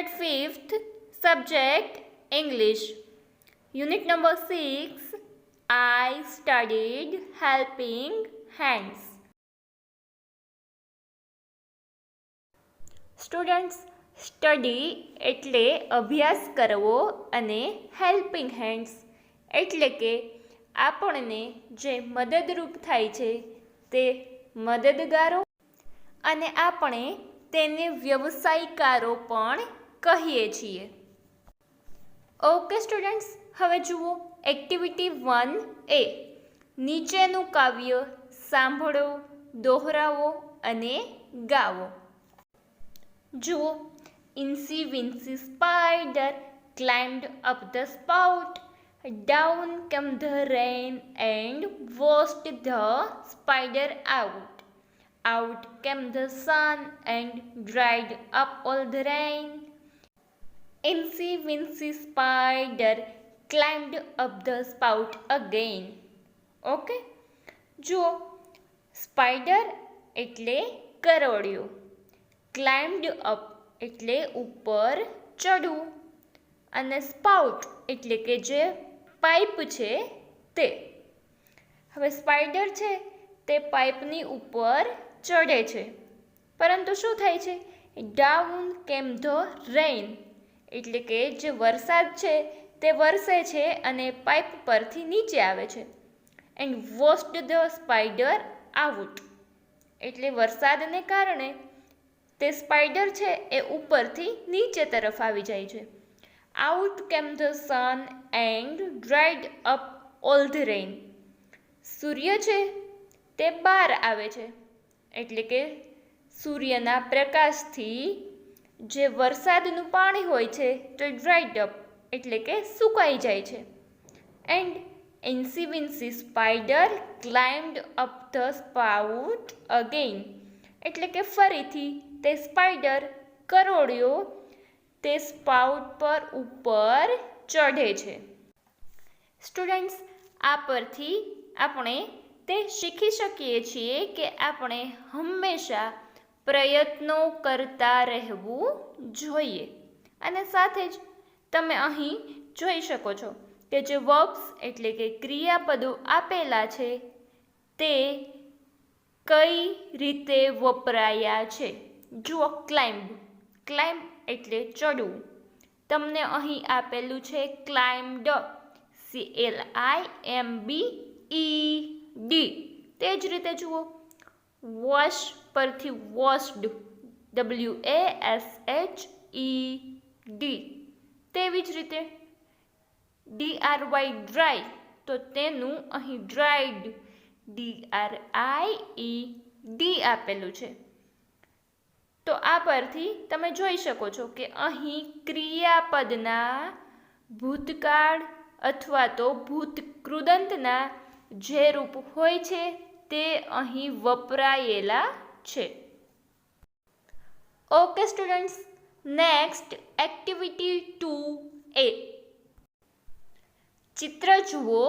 Standard 5th, subject English. Unit number 6, I studied helping hands. Students, study એટલે અભ્યાસ કરવો અને હેલ્પિંગ હેન્ડ્સ એટલે કે આપણને જે મદદરૂપ થાય છે તે મદદગારો અને આપણે તેને વ્યવસાયકારો પણ કહીએ છીએ. ઓકે સ્ટુડન્ટ્સ, હવે જુઓ એક્ટિવિટી 1A. નીચેનું કાવ્ય સાંભળો, દોહરાવો અને ગાઓ. જુઓ, Incy Wincy Spider climbed up the spout. Down came the rain and washed the spider out. Out came the sun and dried up all the rain. Incy Wincy Spider climbed up the spout again. Okay, જુઓ, spider એટલે કરોળિયો, climbed up એટલે ઉપર ચડવું અને spout એટલે કે જે pipe છે તે. હવે સ્પાઈડર છે તે પાઇપની ઉપર ચડે છે, પરંતુ શું થાય છે? ડાઉન કેમ ધ રેઇન એટલે કે જે વરસાદ છે તે વરસે છે અને પાઇપ પરથી નીચે આવે છે. And washed the spider out એટલે વરસાદને કારણે તે સ્પાઈડર છે એ ઉપરથી નીચે તરફ આવી જાય છે. Out came the sun and dried up all the rain. સૂર્ય છે તે બહાર આવે છે એટલે કે સૂર્યના પ્રકાશથી જે વરસાદનું પાણી હોય છે તે ડ્રાઈડ અપ એટલે કે સુકાઈ જાય છે. And Incy Wincy Spider climbed up the spout again એટલે કે ફરીથી તે સ્પાઈડર કરોળિયો તે સ્પાઉટ પર ઉપર ચઢે છે. સ્ટુડન્ટ્સ, આ પરથી આપણે તે શીખી શકીએ છીએ કે આપણે હંમેશા પ્રયત્નો કરતા રહેવું જોઈએ. અને સાથે જ તમે અહીં જોઈ શકો છો કે જે વર્બ્સ એટલે કે ક્રિયાપદો આપેલા છે તે કઈ રીતે વપરાયા છે. જુઓ, ક્લાઇમ્બ, ક્લાઇમ્બ એટલે ચડવું. તમને અહીં આપેલું છે ક્લાઇમ્ડ, CLIMBED. તે જ રીતે જુઓ, વોશ પરથી વોશ્ડ, WASHED. તેવી જ રીતે DRY ડ્રાય તો તેનું અહીં ડ્રાઈડ, DRIED આપેલું છે. તો આ પરથી તમે જોઈ શકો છો કે અહીં ક્રિયાપદના ભૂતકાળ અથવા તો ભૂતકૃદંતના જે રૂપ હોય છે તે અહીં વપરાયેલા છે. Okay students, next activity 2A. ચિત્ર જુઓ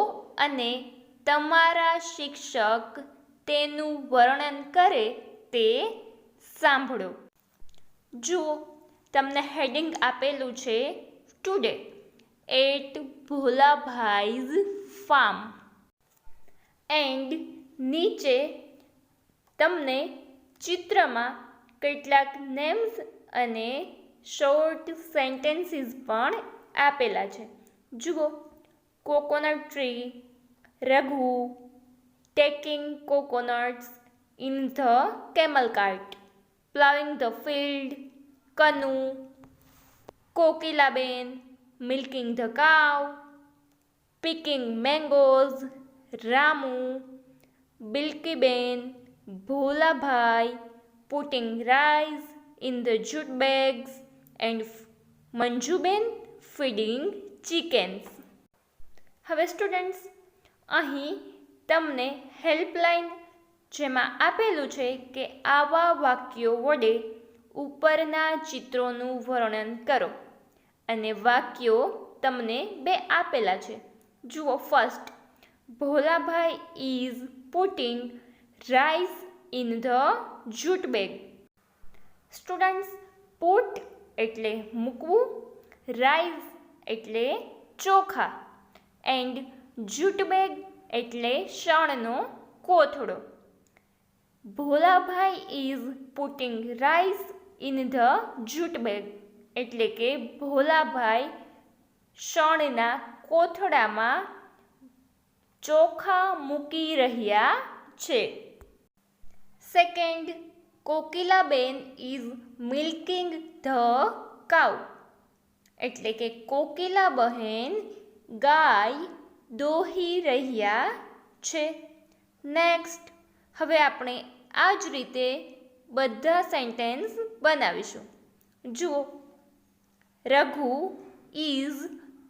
અને તમારા શિક્ષક તેનું વર્ણન કરે તે સાંભળો. જુઓ, તમને હેડિંગ આપેલું છે ટુડે એટ ભોલાભાઈઝ ફાર્મ. એન્ડ નીચે તમને ચિત્રમાં કેટલાક નેમ્સ અને શોર્ટ સેન્ટેન્સીસ પણ આપેલા છે. જુઓ, coconut tree, Raghu, taking coconuts in the camel cart, ploughing the field, Kanu, Kokilaben, milking the cow, picking mangoes, Ramu, Bilkiben, Bholabhai, putting rice in the jute bags and Manjuben feeding chickens. હવે સ્ટુડન્ટ્સ, અહીં તમને હેલ્પલાઇન જેમાં આપેલું છે કે આવા વાક્યો વડે ઉપરના ચિત્રોનું વર્ણન કરો. અને વાક્યો તમને બે આપેલા છે. જુઓ, first, Bholabhai is putting rice in the jute bag. Students, put એટલે મૂકવું, રાઈસ એટલે ચોખા, એન્ડ જૂટ બેગ એટલે શણનો કોથળો. Bholabhai is putting rice in the jute bag એટલે કે ભોલાભાઈ શણના કોથળામાં ચોખા મૂકી રહ્યા છે. Second, Kokilaben is milking the cow એટલે કે કોકિલા બહેન ગાય દોહી રહ્યા છે. નેક્સ્ટ, હવે આપણે આ જ રીતે બધા સેન્ટેન્સ બનાવીશું. જુઓ, Raghu is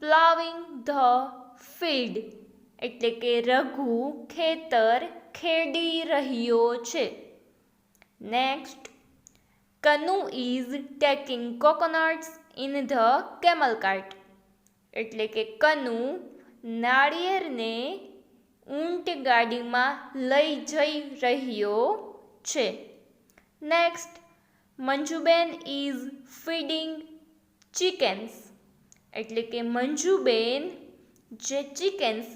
ploughing the field એટલે કે રઘુ ખેતર ખેડી રહ્યો છે. Next, Kanu is taking coconuts in the camel cart એટલે કે કનુ નાળિયેરને ઊંટ ગાડીમાં લઈ જઈ રહ્યો છે. Next, Manjuben is feeding chickens એટલે કે મંજુબેન જે ચિકન્સ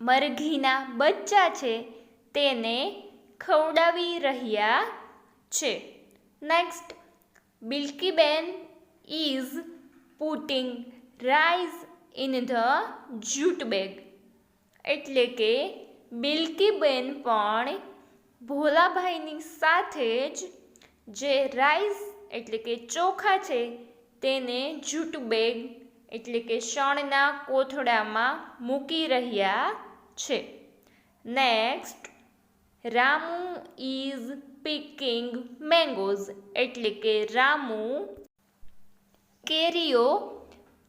મરઘીના બચ્ચા છે તેને ખવડાવી રહ્યા છે. Next, Bilkiben is putting rice in the jute bag એટલે કે બિલ્કીબેન પણ ભોલાભાઈની સાથે જ જે રાઈસ એટલે કે ચોખા છે તેને જૂટ બેગ એટલે કે શણના કોથળામાં મૂકી રહ્યા છે. Next, Ramu is picking mangoes એટલે કે રામુ કેરીઓ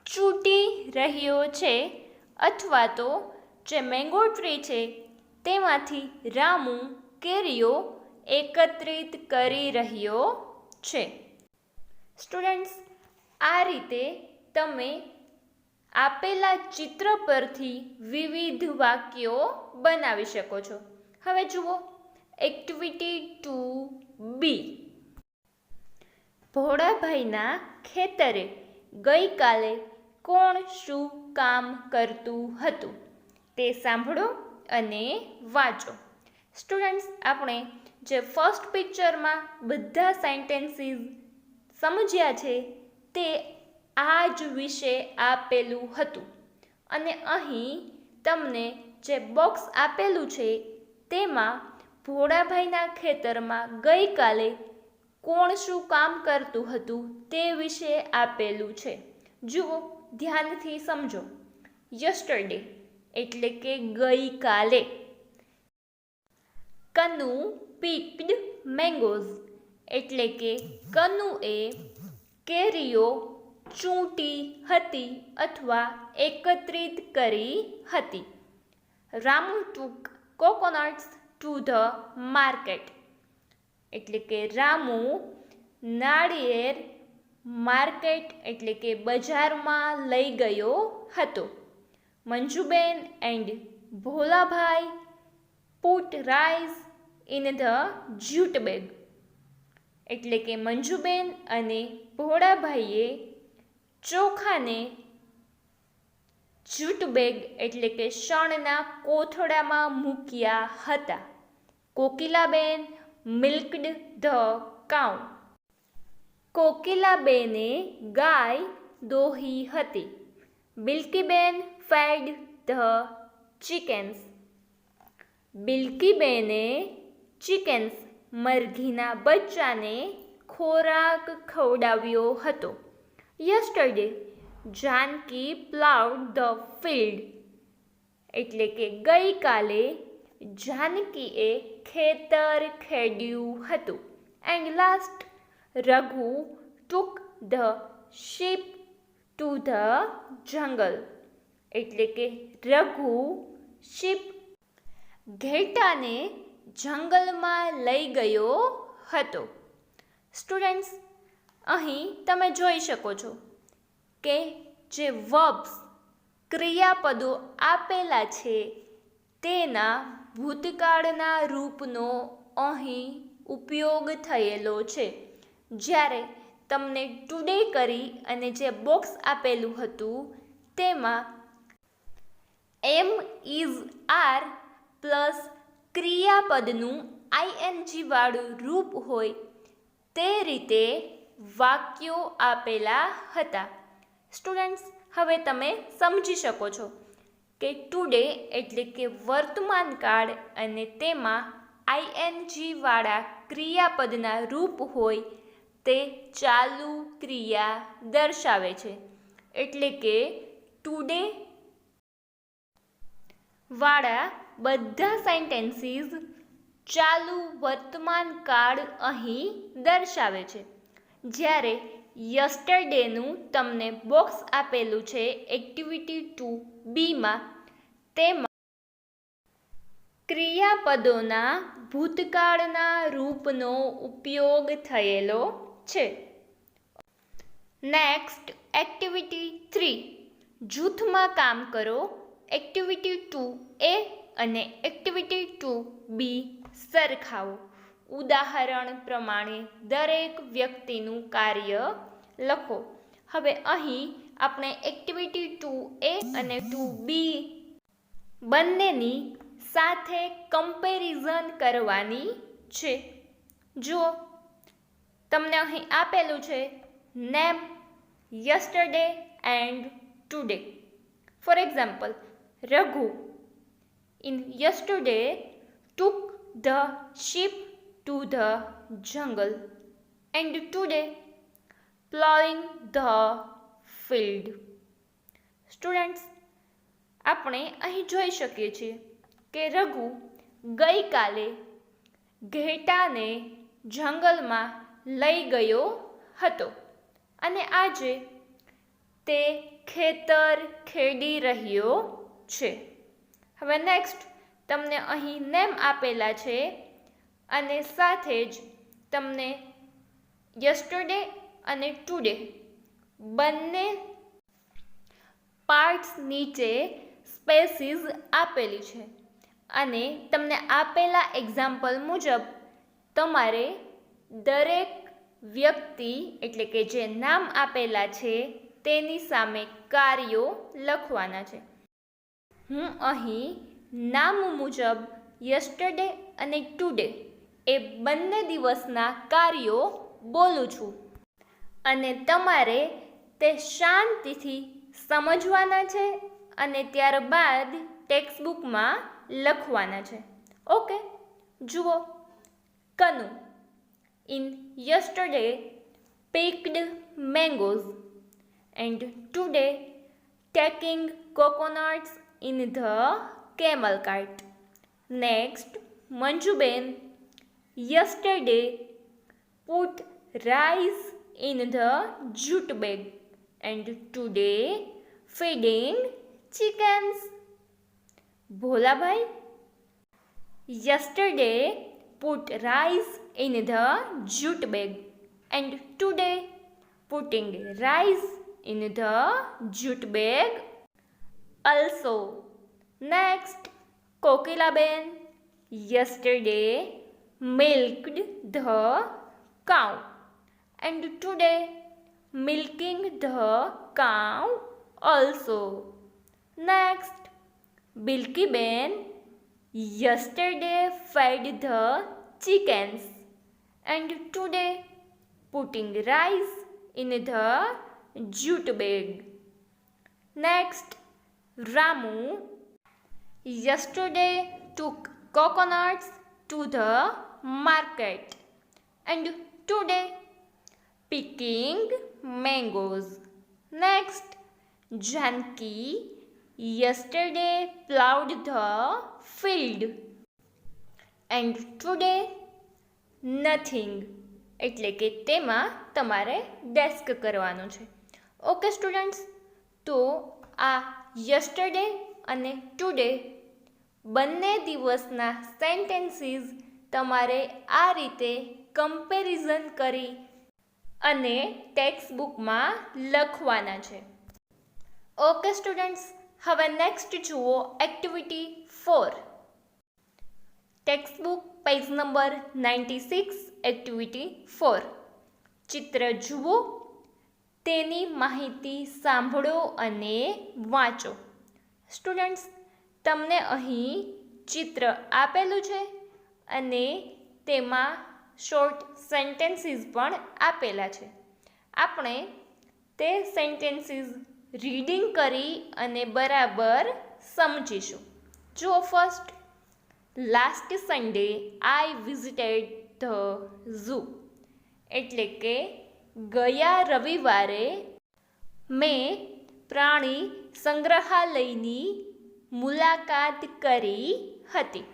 ચૂંટી રહ્યો છે અથવા તો જે મેંગો ટ્રી છે તેમાંથી રામુ કેરીઓ એકત્રિત કરી રહ્યો છે. સ્ટુડન્ટ્સ, આ રીતે તમે આપેલા ચિત્ર પરથી વિવિધ વાક્યો બનાવી શકો છો. હવે જુઓ એક્ટિવિટી 2B. ભોળાભાઈના ખેતરે ગઈકાલે કોણ શું કામ કરતું હતું તે સાંભળો અને વાંચો. સ્ટુડન્ટ્સ, આપણે જે ફર્સ્ટ પિક્ચરમાં બધા સેન્ટેન્સીસ સમજ્યા છે તે આ જ વિશે આપેલું હતું અને અહીં તમને જે બોક્સ આપેલું છે તેમાં ભોળાભાઈના ખેતરમાં ગઈકાલે કોણ શું કામ કરતું હતું તે વિશે આપેલું છે. જુઓ, ધ્યાનથી સમજો. યસ્ટરડે એટલે કે ગઈકાલે. કનુ picked mangoes એટલે કે કનુએ કેરીઓ ચૂંટી હતી અથવા એકત્રિત કરી હતી. Ramu took coconuts to the market એટલે કે રામુ નાળિયેર માર્કેટ એટલે કે બજારમાં લઈ ગયો હતો. Manjuben and Bholabhai put rice in the jute bag એટલે કે મંજુબેન અને ભોળાભાઈએ ચોખાને જૂટ બેગ એટલે કે શણના કોથળામાં મૂક્યા હતા. કોકિલાબેન મિલ્કડ ધ કાઉ કોકિલાબેને ગાય દોહી હતી. બિલ્કીબેન ફેડ ધ ચિકન્સ બિલ્કીબેને ચિકન્સ મરઘીના બચ્ચાને ખોરાક ખવડાવ્યો હતો. Yesterday Janki ploughed the field એટલે કે ગઈકાલે જાનકીએ ખેતર ખેડ્યું હતું. And last, Raghu took the sheep to the jungle એટલે કે રઘુ શીપ ઘેટાને જંગલમાં લઈ ગયો હતો. સ્ટુડન્ટ્સ, અહીં તમે જોઈ શકો છો કે જે વર્બ્સ ક્રિયાપદો આપેલા છે તેના ભૂતકાળના રૂપનો અહીં ઉપયોગ થયેલો છે, જ્યારે તમને ટુડે કરી અને જે બોક્સ આપેલું હતું તેમાં એમ ઇઝ આર પ્લસ ક્રિયાપદનું આઈએનજી વાળું રૂપ હોય તે રીતે વાક્યો આપેલા હતા. સ્ટુડન્ટ્સ, હવે તમે સમજી શકો છો કે ટુડે એટલે કે વર્તમાન કાળ અને તેમાં આઈએનજી વાળા ક્રિયાપદના રૂપ હોય તે ચાલુ ક્રિયા દર્શાવે છે. એટલે કે ટુડે વાળા બધા સેન્ટેન્સીસ ચાલુ વર્તમાન કાળ અહીં દર્શાવે છે. જ્યારે યસ્ટરડેનું તમને બોક્સ આપેલું છે એક્ટિવિટી 2બીમાં, તેમાં ક્રિયાપદોના ભૂતકાળના રૂપનો ઉપયોગ થયેલો છે. નેક્સ્ટ, એક્ટિવિટી 3 જૂથમાં કામ કરો. એક્ટિવિટી 2A અને એક્ટિવિટી 2B સરખાવો. ઉદાહરણ પ્રમાણે દરેક વ્યક્તિનું કાર્ય લખો. હવે અહીં આપણે એક્ટિવિટી 2A અને 2B બંનેની સાથે કમ્પેરિઝન કરવાની છે. જુઓ, તમને અહીં આપેલું છે name, yesterday and today. For example, Raghu in yesterday took the sheep to the jungle and today plowing the field. Students, આપણે અહીં જોઈ શકીએ છીએ કે રઘુ ગઈકાલે ઘેટાને જંગલમાં લઈ ગયો હતો અને આજે તે ખેતર ખેડી રહ્યો છે. હવે નેક્સ્ટ, તમને અહીં નેમ આપેલા છે અને સાથે જ તમને યસ્ટરડે અને ટુડે બંને પાર્ટ્સ નીચે સ્પેસીસ આપેલી છે અને તમને આપેલા એક્ઝામ્પલ મુજબ તમારે દરેક વ્યક્તિ એટલે કે જે નામ આપેલા છે તેની સામે કાર્યો લખવાના છે. હું અહીં નામ મુજબ યસ્ટરડે અને ટુડે એ બંને દિવસના કાર્યો બોલું છું અને તમારે તે શાંતિથી સમજવાના છે અને ત્યારબાદ ટેક્સ્ટબુકમાં લખવાના છે. ઓકે, જુઓ. Kanu in yesterday picked mangoes and today taking coconuts in the camel cart. Next, Manjuben yesterday put rice in the jute bag and today feeding chickens. Bholabhai yesterday put rice in the jute bag and today putting rice in the jute bag also. Next, Kokilaben yesterday milked the cow and today milking the cow also. Next, Bilkiben yesterday fed the chickens and today putting rice in the jute bag. Next, Ramu yesterday took coconuts to the market and today picking mangoes. Next, Janki yesterday plowed the field and today nothing. એટલે કે તેમાં તમારે desk કરવાનું છે. Okay students, તો આ yesterday અને today બંને દિવસના સેન્ટેન્સીસ તમારે આ રીતે કમ્પેરિઝન કરી અને ટેક્સ્ટબુકમાં લખવાના છે. ઓકે સ્ટુડન્ટ્સ, હવે નેક્સ્ટ જુઓ activity 4. Textbook page number 96, activity 4. ચિત્ર જુઓ, તેની માહિતી સાંભળો અને વાંચો. સ્ટુડન્ટ્સ, તમને અહીં ચિત્ર આપેલું છે અને તેમાં શોર્ટ સેન્ટેન્સીસ પણ આપેલા છે. આપણે તે સેન્ટેન્સીસ રીડિંગ કરી અને બરાબર સમજીશું. જુઓ, first, last Sunday I visited the zoo. એટલે કે ગયા રવિવારે મેં પ્રાણી સંગ્રહાલયની મુલાકાત કરી હતી.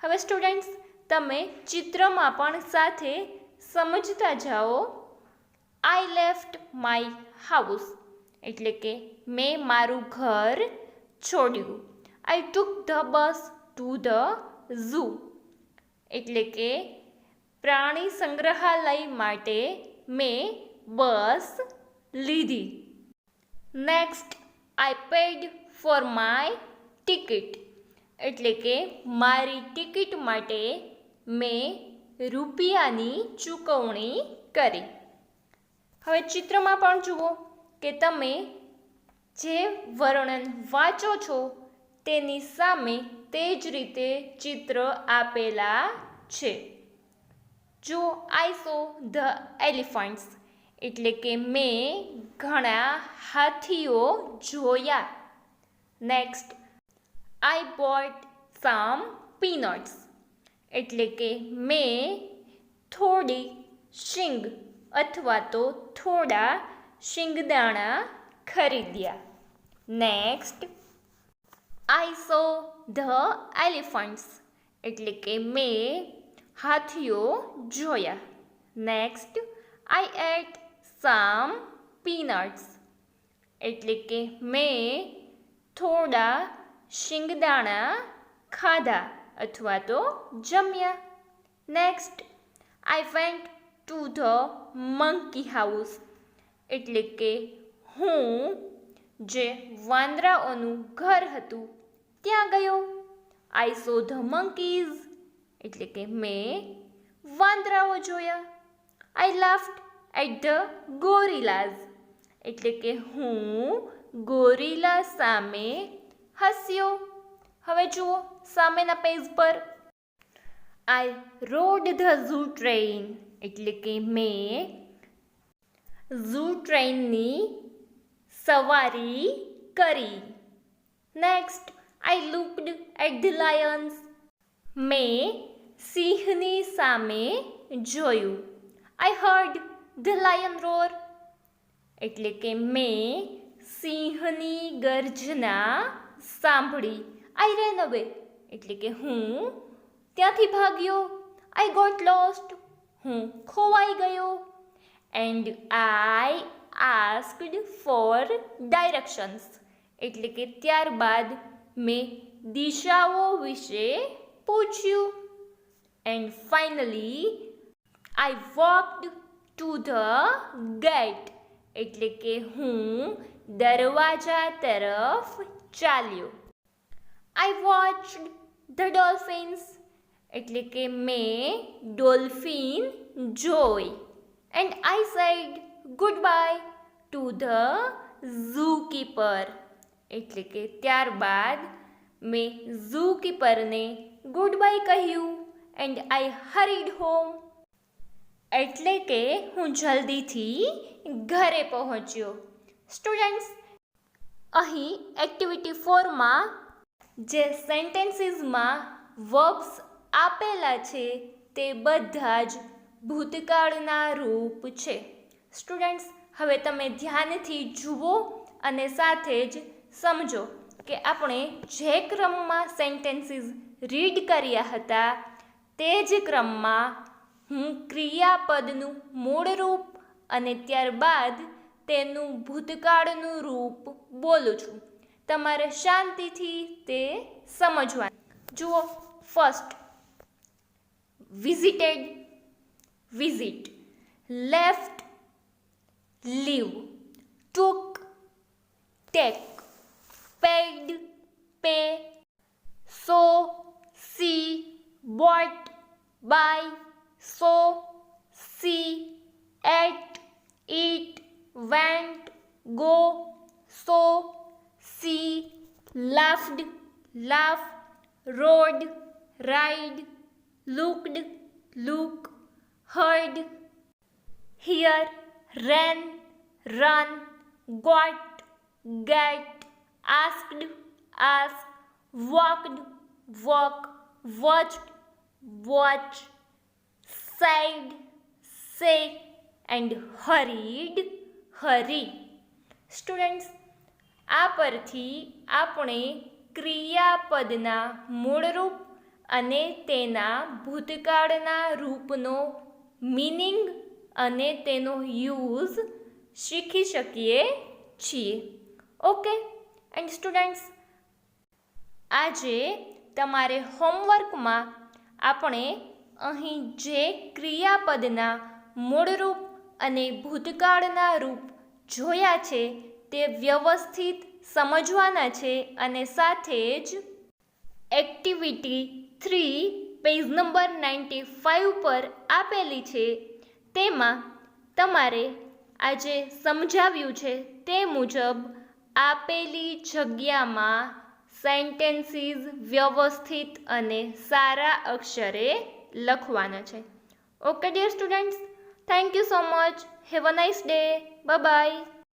હવે સ્ટુડન્ટ્સ, તમે ચિત્રમાં પણ સાથે સમજતા જાઓ. આઈ લેફ્ટ માય હાઉસ એટલે કે મેં મારું ઘર છોડ્યું. I took the bus to the zoo એટલે કે પ્રાણી સંગ્રહાલય માટે મેં બસ લીધી. Next, I paid for my ticket એટલે કે મારી ટિકિટ માટે મેં રૂપિયાની ચૂકવણી કરી. હવે ચિત્રમાં પણ જુઓ કે તમે જે વર્ણન વાંચો છો તેની સામે તે જ રીતે ચિત્ર આપેલા છે. જો આઈ સો ધ એલિફન્ટ્સ એટલે કે મેં ઘણા હાથીઓ જોયા. Next, I bought some peanuts એટલે કે મેં થોડી શીંગ અથવા તો થોડા શિંગદાણા ખરીદ્યા. Next, I saw the elephants એટલે કે મેં હાથીઓ જોયા. Next, I ate some peanuts એટલે કે મેં થોડા શિંગદાણા ખાધા અથવા તો જમ્યા. Next, I went to the monkey house એટલે કે હું જે વાંદરાઓનું ઘર હતું ત્યાં ગયો. આઈ સો ધ મંકીઝ એટલે કે મેં વાંદરાઓ જોયા. આઈ લાફ્ડ એટ ધ ગોરિલાઝ એટલે કે હું ગોરિલા સામે હસ્યો. હવે જુઓ સામેના પેજ પર, I rode the zoo train એટલે કે મેં ઝૂ ટ્રેનની સવારી કરી. Next, I looked at the lions મેં સિંહની સામે જોયું. I heard the lion roar એટલે કે મેં સિંહની ગર્જના સાંભળી. આઈ રેન અવે એટલે કે હું ત્યાંથી ભાગ્યો. આઈ ગોટ લોસ્ટ હું ખોવાઈ ગયો. And I asked for directions એટલે કે ત્યારબાદ મેં દિશાઓ વિશે પૂછ્યું. And finally I walked to the gate એટલે કે હું દરવાજા તરફ ચાલ્યો. આઈ વોચડ ધ ડોલ્ફિન્સ એટલે કે મેં ડોલ્ફિન જોઈ. And I said good bye two the zoo keeper એટલે કે ત્યારબાદ મેં ઝૂ કીપરને ગુડ બાય કહ્યું. એન્ડ આઈ હરીડ હોમ એટલે કે હું જલ્દીથી ઘરે પહોંચ્યો. સ્ટુડન્ટ્સ, અહીં એક્ટિવિટી 4માં જે સેન્ટેન્સીસમાં વર્બ્સ આપેલા છે તે બધા જ ભૂતકાળના રૂપ છે. સ્ટુડન્ટ્સ, હવે તમે ધ્યાનથી જુઓ અને સાથે જ સમજો કે આપણે જે ક્રમમાં સેન્ટેન્સીસ રીડ કર્યા હતા તે જ ક્રમમાં હું ક્રિયાપદનું મૂળ રૂપ અને ત્યારબાદ તેનું ભૂતકાળનું રૂપ બોલું છું. તમારે શાંતિથી તે સમજવાનું. જુઓ, first, visited visit, left leave, took take, paid pay, saw see, bought buy, saw see, ate went, go, saw, see, laughed, laugh, rode, ride, looked, look, heard, hear, ran, run, got, get, asked, ask, walked, walk, watched, watch, said, say, and hurried, hurry. Students, આ પરથી આપણે ક્રિયાપદના મૂળરૂપ અને તેના ભૂતકાળના રૂપનો meaning અને તેનો use શીખી શકીએ છીએ. ઓકે એન્ડ સ્ટુડન્ટ્સ, આજે તમારે હોમવર્કમાં આપણે અહીં જે ક્રિયાપદના મૂળરૂપ અને ભૂતકાળના રૂપ જોયા છે તે વ્યવસ્થિત સમજવાના છે અને સાથે જ એક્ટિવિટી 3 પેજ નંબર 95 પર આપેલી છે તેમાં તમારે આજે સમજાવ્યું છે તે મુજબ આપેલી જગ્યામાં સેન્ટેન્સીસ વ્યવસ્થિત અને સારા અક્ષરે લખવાના છે. Okay dear students, thank you so much. Have a nice day. Bye by.